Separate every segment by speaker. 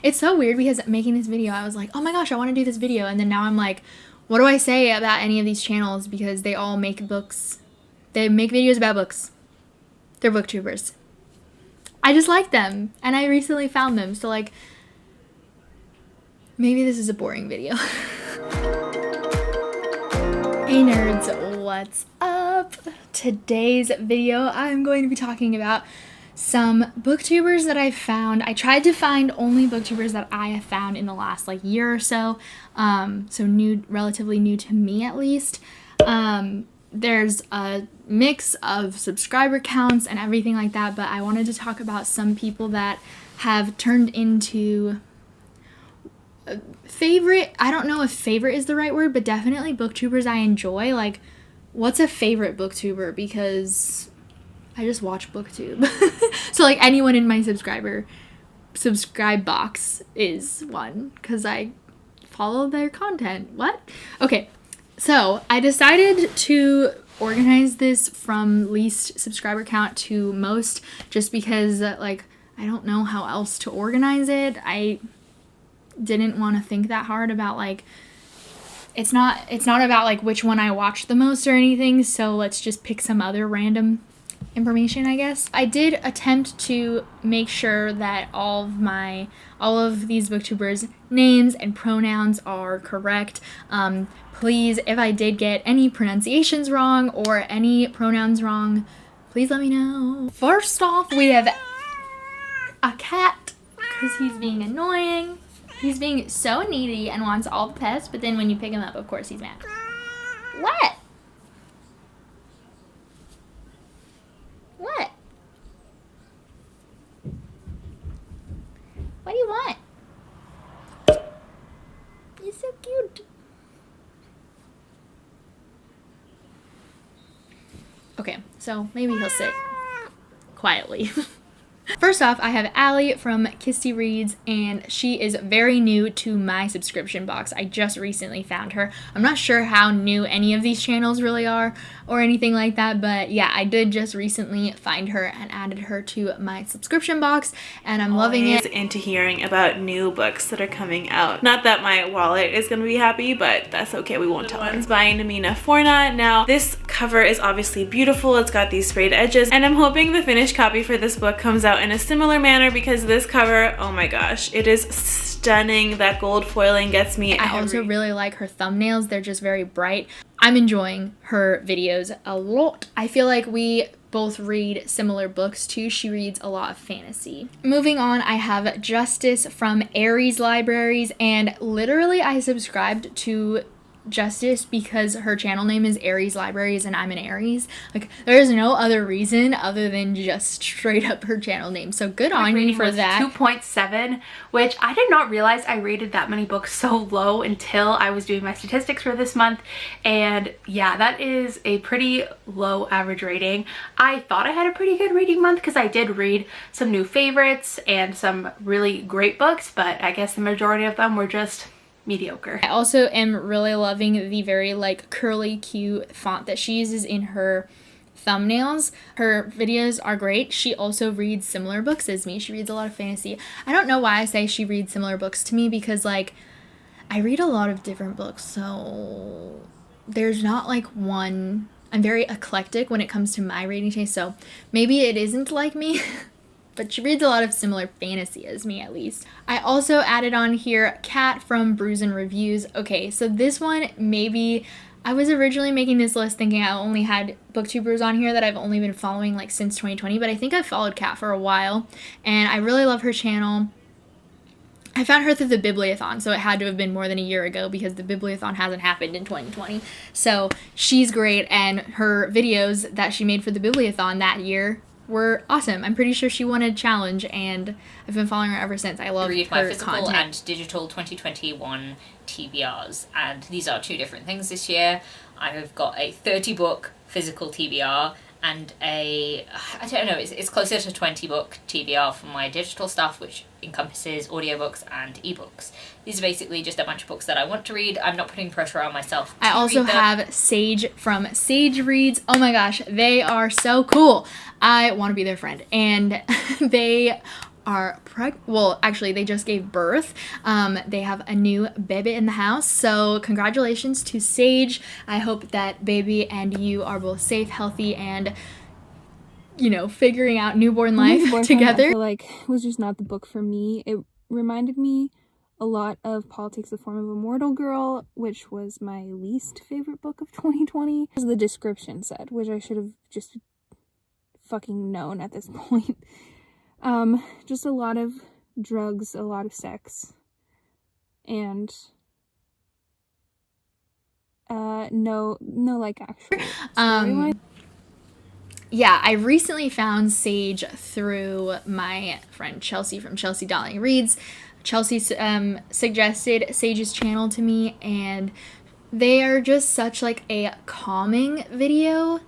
Speaker 1: It's so weird because making this video, I was like, oh my gosh, I want to do this video. And then now I'm like, what do I say about any of these channels? Because they all make books. They make videos about books. They're booktubers. I just like them. And I recently found them. So like, maybe this is a boring video. Hey nerds, what's up? Today's video, I'm going to be talking about some booktubers that I've found. I tried to find only booktubers that I have found in the last like year or so. So relatively new to me at least. There's a mix of subscriber counts and everything like that, but I wanted to talk about some people that have turned into favorite. I don't know if favorite is the right word, but definitely booktubers I enjoy. Like, what's a favorite booktuber? Because I just watch booktube. So like anyone in my subscribe box is one because I follow their content. What? Okay, so I decided to organize this from least subscriber count to most, just because like I don't know how else to organize it. I didn't want to think that hard about like it's not about like which one I watch the most or anything, so let's just pick some other random information, I guess. I did attempt to make sure that all of these booktubers' names and pronouns are correct. Please, if I did get any pronunciations wrong or any pronouns wrong, please let me know. First off, we have a cat because he's being annoying. He's being so needy and wants all the pets, but then when you pick him up, of course he's mad. What? What? What do you want? He's so cute. Okay, so maybe he'll sit quietly. First off, I have Addie from Kissy Reads, and she is very new to my subscription box. I just recently found her. I'm not sure how new any of these channels really are or anything like that, but yeah, I did just recently find her and added her to my subscription box, and I'm loving it.
Speaker 2: Into hearing about new books that are coming out. Not that my wallet is going to be happy, but that's okay. We won't tell her. One's by Namina Forna. Now, this cover is obviously beautiful. It's got these sprayed edges, and I'm hoping the finished copy for this book comes out in a similar manner, because this cover, oh my gosh, it is stunning. That gold foiling gets me.
Speaker 1: I also really like her thumbnails. They're just very bright. I'm enjoying her videos a lot. I feel like we both read similar books too. She reads a lot of fantasy. Moving on, I have Justice from Aries Libraries, and literally I subscribed to Justice because her channel name is Aries Libraries and I'm an Aries. Like, there is no other reason other than just straight up her channel name. So good on you for that.
Speaker 3: 2.7, which I did not realize I rated that many books so low until I was doing my statistics for this month. And yeah, that is a pretty low average rating. I thought I had a pretty good reading month because I did read some new favorites and some really great books, but I guess the majority of them were just mediocre.
Speaker 1: I also am really loving the very like curly cute font that she uses in her thumbnails. Her videos are great. She also reads similar books as me. She reads a lot of fantasy. I don't know why I say she reads similar books to me, because like I read a lot of different books, so there's not like one. I'm very eclectic when it comes to my reading taste, so maybe it isn't like me. But she reads a lot of similar fantasy as me, at least. I also added on here Kat from Bruisin Reviews. Okay, so this one, maybe I was originally making this list thinking I only had booktubers on here that I've only been following like since 2020, but I think I've followed Kat for a while, and I really love her channel. I found her through the Bibliothon, so it had to have been more than a year ago because the Bibliothon hasn't happened in 2020. So she's great, and her videos that she made for the Bibliothon that year were awesome. I'm pretty sure she won a challenge, and I've been following her ever since. I love
Speaker 4: read
Speaker 1: her
Speaker 4: my physical
Speaker 1: content.
Speaker 4: And digital 2021 TBRs, and these are two different things this year. I've got a 30 book physical TBR and I don't know, it's closer to 20 book TBR for my digital stuff, which encompasses audiobooks and ebooks. These are basically just a bunch of books that I want to read. I'm not putting pressure on myself to
Speaker 1: I also
Speaker 4: read them.
Speaker 1: have Sage from Sage Reads. Oh my gosh, they are so cool. I want to be their friend, and they are well, actually they just gave birth. They have a new baby in the house, so congratulations to Sage. I hope that baby and you are both safe, healthy, and, you know, figuring out newborn life together.
Speaker 5: I feel like it was just not the book for me. It reminded me a lot of Politics, the Form of a Mortal Girl, which was my least favorite book of 2020, as the description said, which I should have just fucking known at this point. Just a lot of drugs, a lot of sex, and no like actual storyline.
Speaker 1: Yeah, I recently found Sage through my friend Chelsea from Chelsea Reads. Chelsea suggested Sage's channel to me, and they are just such like a calming video.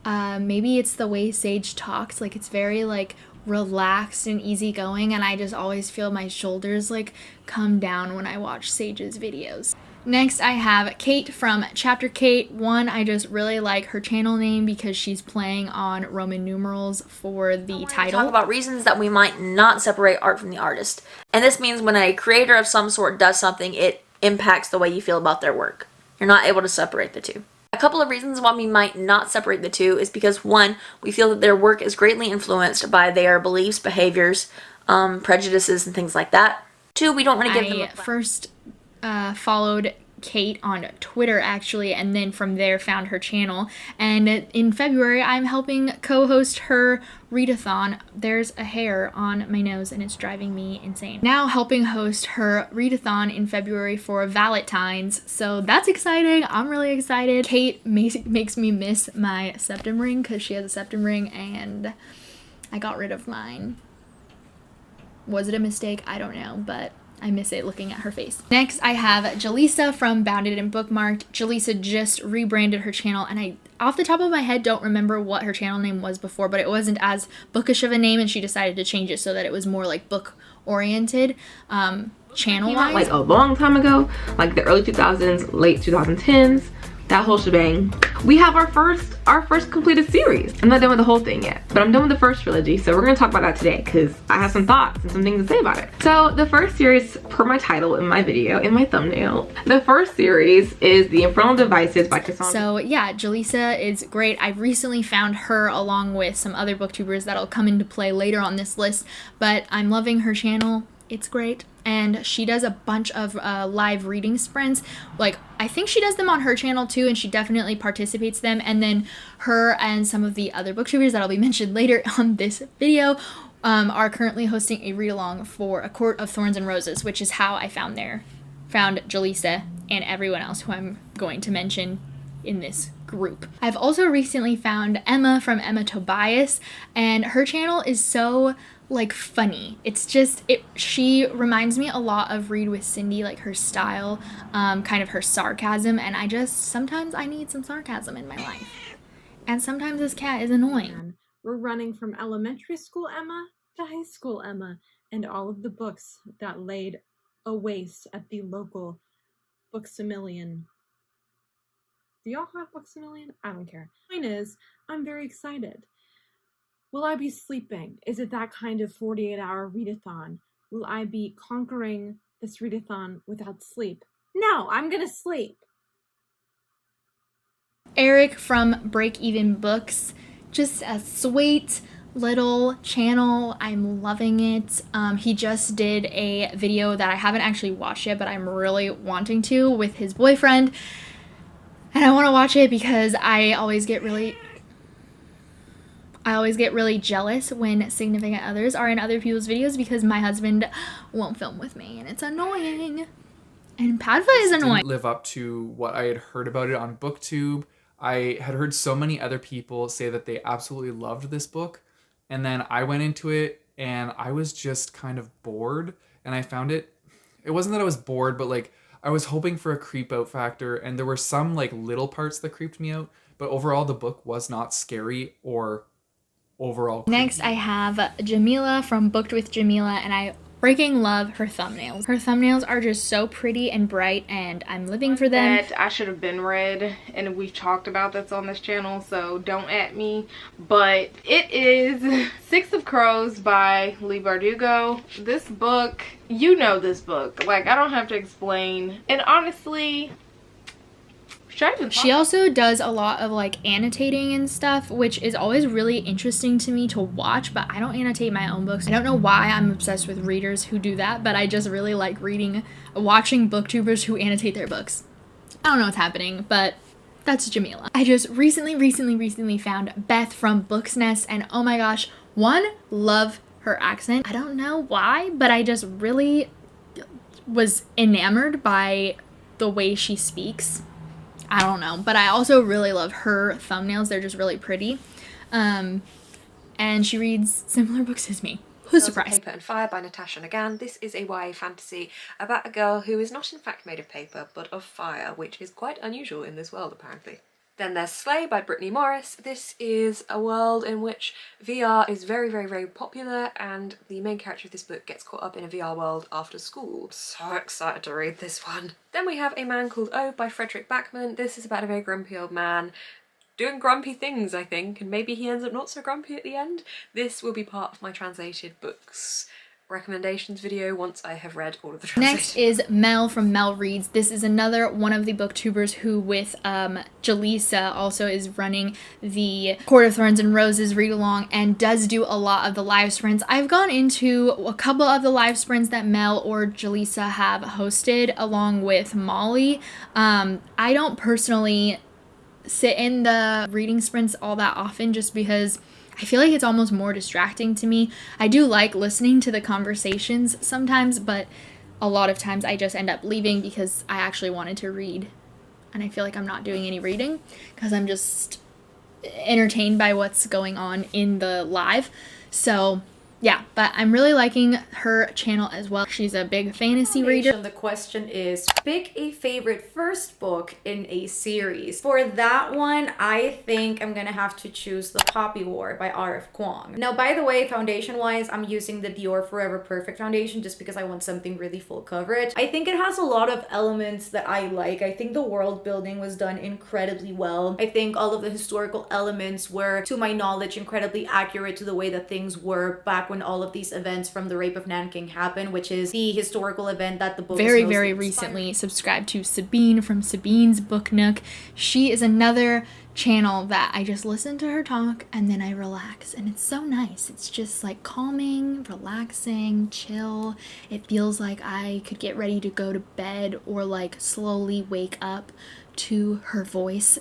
Speaker 1: Maybe it's the way Sage talks, like it's very like relaxed and easygoing, and I just always feel my shoulders like come down when I watch Sage's videos. Next, I have Kate from Chapter Kate. One, I just really like her channel name because she's playing on Roman numerals for the title.
Speaker 6: Talk about reasons that we might not separate art from the artist. And this means when a creator of some sort does something, it impacts the way you feel about their work. You're not able to separate the two. A couple of reasons why we might not separate the two is because, one, we feel that their work is greatly influenced by their beliefs, behaviors, prejudices, and things like that. Two, we don't want to give them
Speaker 1: first followed Kate on Twitter actually, and then from there found her channel, and in February I'm helping co-host her readathon. There's a hair on my nose and it's driving me insane. Now helping host her readathon in February for Valentine's, so that's exciting. I'm really excited. Kate makes me miss my septum ring because she has a septum ring and I got rid of mine. Was it a mistake? I don't know, but I miss it looking at her face. Next, I have Jaleesa from Bounded and Bookmarked. Jaleesa just rebranded her channel, and I, off the top of my head, don't remember what her channel name was before, but it wasn't as bookish of a name, and she decided to change it so that it was more like book-oriented channel-wise.
Speaker 7: Like a long time ago, like the early 2000s, late 2010s, that whole shebang. We have our first completed series. I'm not done with the whole thing yet, but I'm done with the first trilogy, so we're gonna talk about that today because I have some thoughts and some things to say about it. So the first series, per my title in my video, in my thumbnail, the first series is The Infernal Devices by Cassandra.
Speaker 1: So yeah, Jaleesa is great. I recently found her along with some other booktubers that'll come into play later on this list, but I'm loving her channel. It's great. And she does a bunch of live reading sprints. Like, I think she does them on her channel too, and she definitely participates them. And then her and some of the other booktubers that'll be mentioned later on this video are currently hosting a read-along for A Court of Thorns and Roses, which is how I found Jaleesa and everyone else who I'm going to mention in this group. I've also recently found Emma from Emma Tobias, and her channel is so like funny. It's just, she reminds me a lot of Read with Cindy, like her style, kind of her sarcasm, and sometimes I need some sarcasm in my life. And sometimes this cat is annoying.
Speaker 8: We're running from elementary school Emma to high school Emma, and all of the books that laid a waste at the local Booksimillion. Do y'all have Booksimillion? I don't care. Point is, I'm very excited. Will I be sleeping? Is it that kind of 48-hour readathon? Will I be conquering this readathon without sleep? No, I'm gonna sleep.
Speaker 1: Eric from Break Even Books, just a sweet little channel. I'm loving it. He just did a video that I haven't actually watched yet, but I'm really wanting to, with his boyfriend. And I want to watch it because I always get really jealous when significant others are in other people's videos because my husband won't film with me, and it's annoying. And Padfa is annoying.
Speaker 9: Didn't live up to what I had heard about it on BookTube. I had heard so many other people say that they absolutely loved this book, and then I went into it and I was just kind of bored, and I found it wasn't that I was bored, but like I was hoping for a creep out factor, and there were some like little parts that creeped me out, but overall the book was not scary or overall creepy.
Speaker 1: Next, I have Jamila from Booked with Jamila, and I Freaking love her thumbnails. Her thumbnails are just so pretty and bright, and I'm living for them.
Speaker 7: That I should have been read, and we've talked about this on this channel, so don't at me. But it is Six of Crows by Leigh Bardugo. This book, you know this book. Like, I don't have to explain. And honestly,
Speaker 1: she also does a lot of like annotating and stuff, which is always really interesting to me to watch, but I don't annotate my own books. I don't know why I'm obsessed with readers who do that, but I just really like watching booktubers who annotate their books. I don't know what's happening, but that's Jamila. I just recently found Beth from Books Nest, and oh my gosh, love her accent. I don't know why, but I just really was enamored by the way she speaks. I don't know, but I also really love her thumbnails. They're just really pretty. And she reads similar books as me. Who's surprised?
Speaker 10: Paper and Fire by Natasha Nagan. This is a YA fantasy about a girl who is not in fact made of paper, but of fire, which is quite unusual in this world apparently. Then there's Slay by Brittany Morris. This is a world in which VR is very, very, very popular, and the main character of this book gets caught up in a VR world after school. I'm so excited to read this one. Then we have A Man Called Ove by Frederick Backman. This is about a very grumpy old man doing grumpy things, I think, and maybe he ends up not so grumpy at the end. This will be part of my translated books recommendations video once I have read all of the translations.
Speaker 1: Next is Mel from Mel Reads. This is another one of the booktubers who with Jaleesa also is running the Court of Thorns and Roses read along and does do a lot of the live sprints. I've gone into a couple of the live sprints that Mel or Jaleesa have hosted along with Molly. I don't personally sit in the reading sprints all that often just because I feel like it's almost more distracting to me. I do like listening to the conversations sometimes, but a lot of times I just end up leaving because I actually wanted to read. And I feel like I'm not doing any reading because I'm just entertained by what's going on in the live. So yeah, but I'm really liking her channel as well. She's a big fantasy reader.
Speaker 11: The question is, pick a favorite first book in a series. For that one, I think I'm gonna have to choose The Poppy War by R.F. Kuang. Now, by the way, foundation-wise, I'm using the Dior Forever Perfect foundation just because I want something really full coverage. I think it has a lot of elements that I like. I think the world building was done incredibly well. I think all of the historical elements were, to my knowledge, incredibly accurate to the way that things were back when all of these events from the Rape of Nanking happened, which is the historical event that the book
Speaker 1: very recently subscribed to Sabine from Sabine's Book Nook. She is another channel that I just listen to her talk and then I relax, and it's so nice. It's just like calming, relaxing, chill. It feels like I could get ready to go to bed or like slowly wake up to her voice.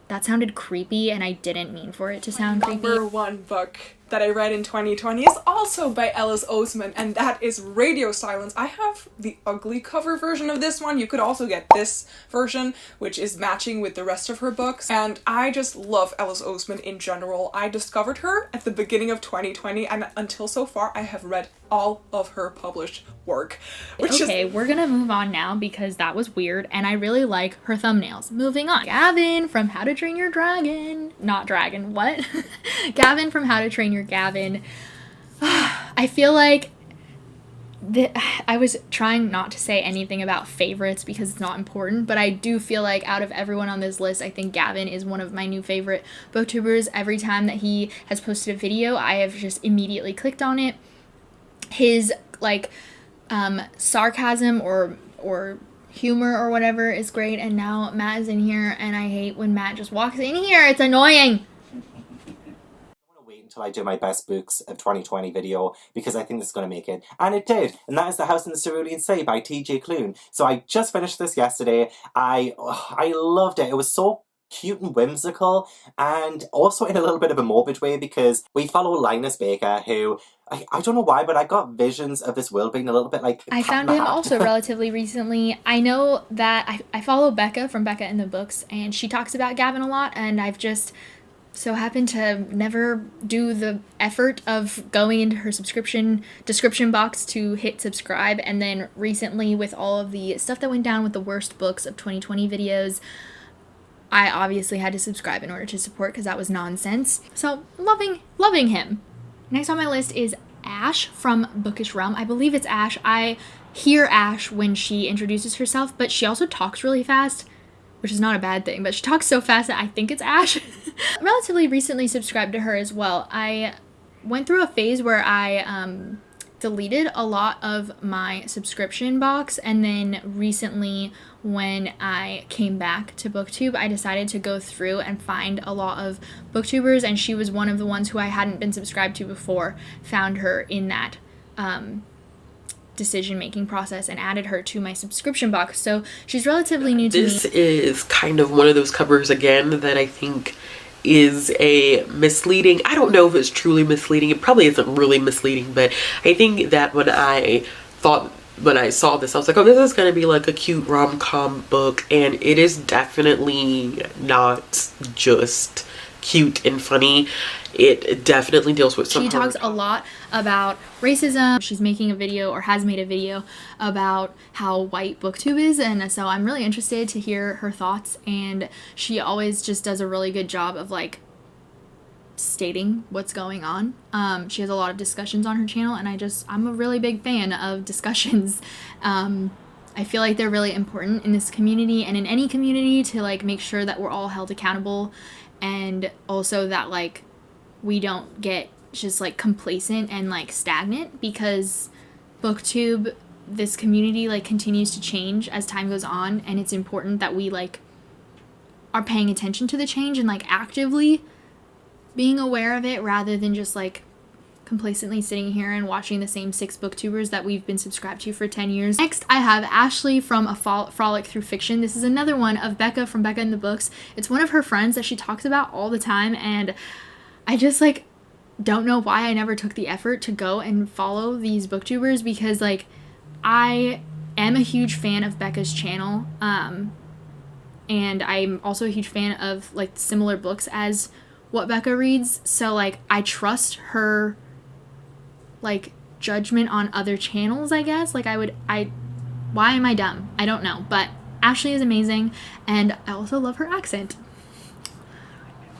Speaker 1: That sounded creepy and I didn't mean for it to sound creepy.
Speaker 12: Number one book that I read in 2020 is also by Ellis Oseman, and that is Radio Silence. I have the ugly cover version of this one. You could also get this version, which is matching with the rest of her books. And I just love Ellis Oseman in general. I discovered her at the beginning of 2020, and until so far, I have read all of her published work.
Speaker 1: Okay, we're gonna move on now because that was weird, and I really like her thumbnails. Moving on. Gavin from How to Train Your Dragon. Not Dragon, what? Gavin from How to Train Your Gavin. I feel like I was trying not to say anything about favorites because it's not important, but I do feel like out of everyone on this list, I think Gavin is one of my new favorite booktubers. Every time that he has posted a video, I have just immediately clicked on it. His like sarcasm or humor or whatever is great, and now Matt is in here and I hate when Matt just walks in here. It's annoying.
Speaker 13: Until I do my best books of 2020 video because I think this is going to make it, and it did, and that is The House in the Cerulean Sea by TJ Cloon. So I just finished this yesterday. I loved it. It was so cute and whimsical, and also in a little bit of a morbid way because we follow Linus Baker, who I don't know why, but I got visions of this world being a little bit like
Speaker 1: I found him also relatively recently. I know that I follow Becca from Becca in the Books, and she talks about Gavin a lot, and I've just so happened to never do the effort of going into her subscription description box to hit subscribe. And then recently, with all of the stuff that went down with the worst books of 2020 videos, I obviously had to subscribe in order to support because that was nonsense. So loving him. Next on my list is Ash from Bookish Realm. I believe it's Ash. I hear Ash when she introduces herself, but she also talks really fast, which is not a bad thing, but she talks so fast that I think it's Ash. Relatively recently subscribed to her as well. I went through a phase where I deleted a lot of my subscription box, and then recently when I came back to BookTube, I decided to go through and find a lot of booktubers, and she was one of the ones who I hadn't been subscribed to before. Found her in that decision-making process and added her to my subscription box. So she's relatively new to me.
Speaker 14: This is kind of one of those covers again that I think is a misleading. I don't know if it's truly misleading. It probably isn't really misleading, but I think that when I saw this, I was like, oh, this is gonna be like a cute rom-com book, and it is definitely not just cute and funny. It definitely deals with some.
Speaker 1: She talks a lot about racism. She's making a video, or has made a video, about how white BookTube is, and so I'm really interested to hear her thoughts, and she always just does a really good job of like stating what's going on. She has a lot of discussions on her channel, and I'm a really big fan of discussions. I feel like they're really important in this community and in any community, to like make sure that we're all held accountable, and also that like we don't get just like complacent and like stagnant, because BookTube, this community, like continues to change as time goes on, and it's important that we like are paying attention to the change and like actively being aware of it, rather than just like complacently sitting here and watching the same 6 booktubers that we've been subscribed to for 10 years. Next, I have Ashley from A Frolic Through Fiction. This is another one of Becca from Becca in the Books. It's one of her friends that she talks about all the time, and I just like don't know why I never took the effort to go and follow these booktubers, because like I am a huge fan of Becca's channel, and I'm also a huge fan of like similar books as what Becca reads, so like I trust her like judgment on other channels, I guess. Like why am I dumb? I don't know, but Ashley is amazing, and I also love her accent.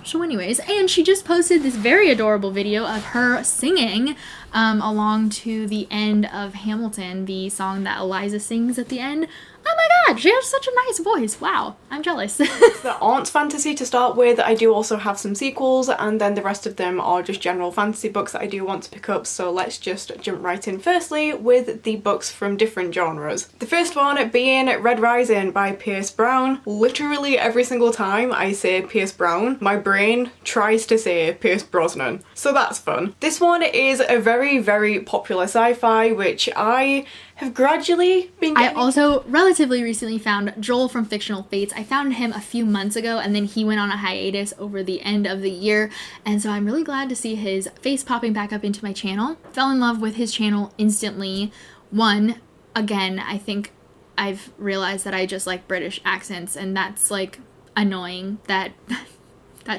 Speaker 1: So anyways, and she just posted this very adorable video of her singing along to the end of Hamilton, the song that Eliza sings at the end. Oh my god, she has such a nice voice. Wow, I'm jealous.
Speaker 15: There aren't fantasy to start with. I do also have some sequels, and then the rest of them are just general fantasy books that I do want to pick up, so let's just jump right in. Firstly, with the books from different genres. The first one being Red Rising by Pierce Brown. Literally every single time I say Pierce Brown, my brain tries to say Pierce Brosnan, so that's fun. This one is a very, very popular sci-fi, which I have gradually been getting.
Speaker 1: I also relatively recently found Joel from Fictional Fates. I found him a few months ago, and then he went on a hiatus over the end of the year, and so I'm really glad to see his face popping back up into my channel. Fell in love with his channel instantly. One, again, I think I've realized that I just like British accents, and that's like annoying. That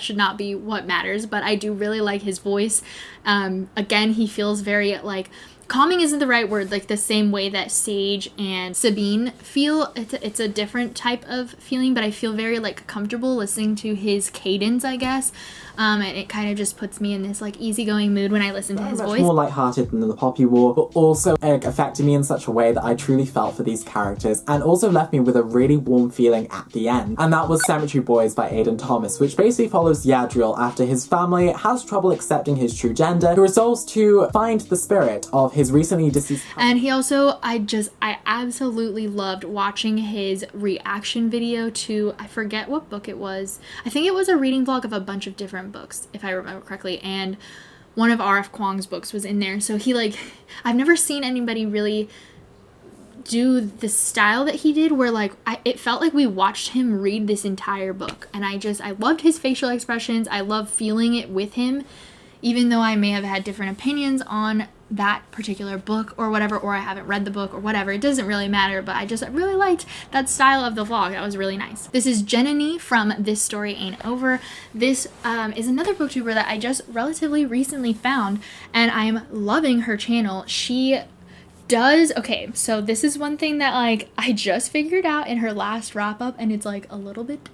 Speaker 1: should not be what matters, but I do really like his voice. Again, he feels very like calming isn't the right word, like the same way that Sage and Sabine feel. It's a different type of feeling, but I feel very like comfortable listening to his cadence, I guess. And it kind of just puts me in this like easygoing mood when I listen to his voice.
Speaker 16: More lighthearted than the Poppy War, but also affected me in such a way that I truly felt for these characters, and also left me with a really warm feeling at the end. And that was Cemetery Boys by Aidan Thomas, which basically follows Yadriel after his family has trouble accepting his true gender. He resolves to find the spirit of his recently deceased.
Speaker 1: And he also, I absolutely loved watching his reaction video to, I forget what book it was. I think it was a reading vlog of a bunch of different books, if I remember correctly, and one of R.F. Kuang's books was in there. So he like, I've never seen anybody really do the style that he did, where like it felt like we watched him read this entire book, and I loved his facial expressions. I love feeling it with him, even though I may have had different opinions on that particular book or whatever, or I haven't read the book or whatever. It doesn't really matter, but I really liked that style of the vlog. That was really nice. This is Jenna Nee from This Story Ain't Over. This is another booktuber that I just relatively recently found, and I'm loving her channel. She does, okay, so this is one thing that like I just figured out in her last wrap up, and it's like a little bit,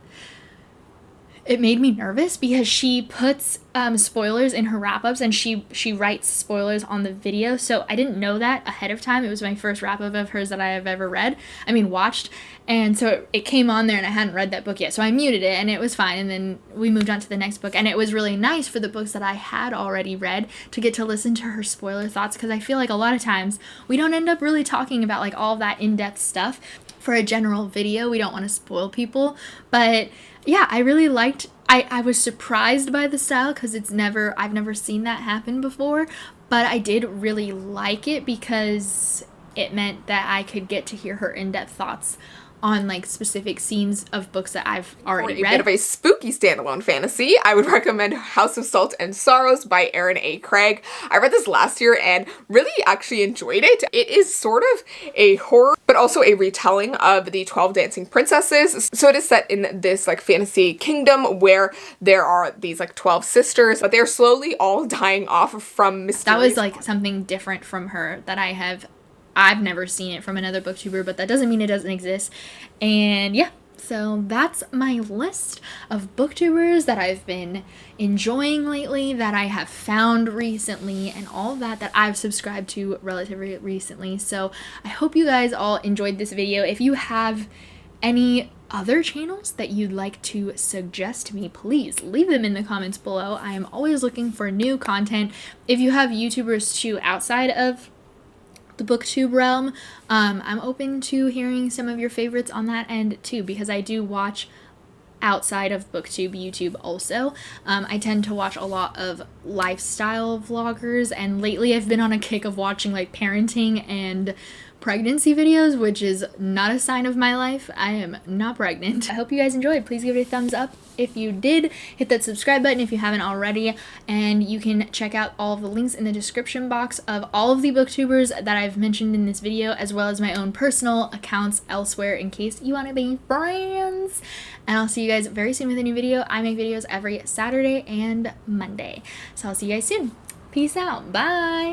Speaker 1: it made me nervous because she puts spoilers in her wrap-ups, and she writes spoilers on the video, so I didn't know that ahead of time. It was my first wrap-up of hers that I have ever watched, and so it came on there, and I hadn't read that book yet, so I muted it, and it was fine, and then we moved on to the next book, and it was really nice for the books that I had already read to get to listen to her spoiler thoughts, because I feel like a lot of times we don't end up really talking about like all that in-depth stuff for a general video. We don't want to spoil people, but yeah, I really liked, I was surprised by the style because I've never seen that happen before, but I did really like it because it meant that I could get to hear her in-depth thoughts on like specific scenes of books that I've already read.
Speaker 17: For a bit of a spooky standalone fantasy, I would recommend House of Salt and Sorrows by Erin A. Craig. I read this last year and really actually enjoyed it. It is sort of a horror, but also a retelling of the 12 Dancing Princesses. So it is set in this like fantasy kingdom where there are these like 12 sisters, but they're slowly all dying off from mysterious...
Speaker 1: That was like something different from her that I've never seen it from another booktuber, but that doesn't mean it doesn't exist. And yeah, so that's my list of booktubers that I've been enjoying lately, that I have found recently, and all that I've subscribed to relatively recently. So I hope you guys all enjoyed this video. If you have any other channels that you'd like to suggest to me, please leave them in the comments below. I am always looking for new content. If you have YouTubers too outside of the booktube realm, I'm open to hearing some of your favorites on that end too, because I do watch outside of booktube YouTube also. I tend to watch a lot of lifestyle vloggers, and lately I've been on a kick of watching like parenting and pregnancy videos, which is not a sign of my life. I am not pregnant. I hope you guys enjoyed. Please give it a thumbs up if you did. Hit that subscribe button if you haven't already, and you can check out all of the links in the description box of all of the booktubers that I've mentioned in this video, as well as my own personal accounts elsewhere in case you want to be friends. And I'll see you guys very soon with a new video. I make videos every Saturday and Monday, so I'll see you guys soon. Peace out. Bye.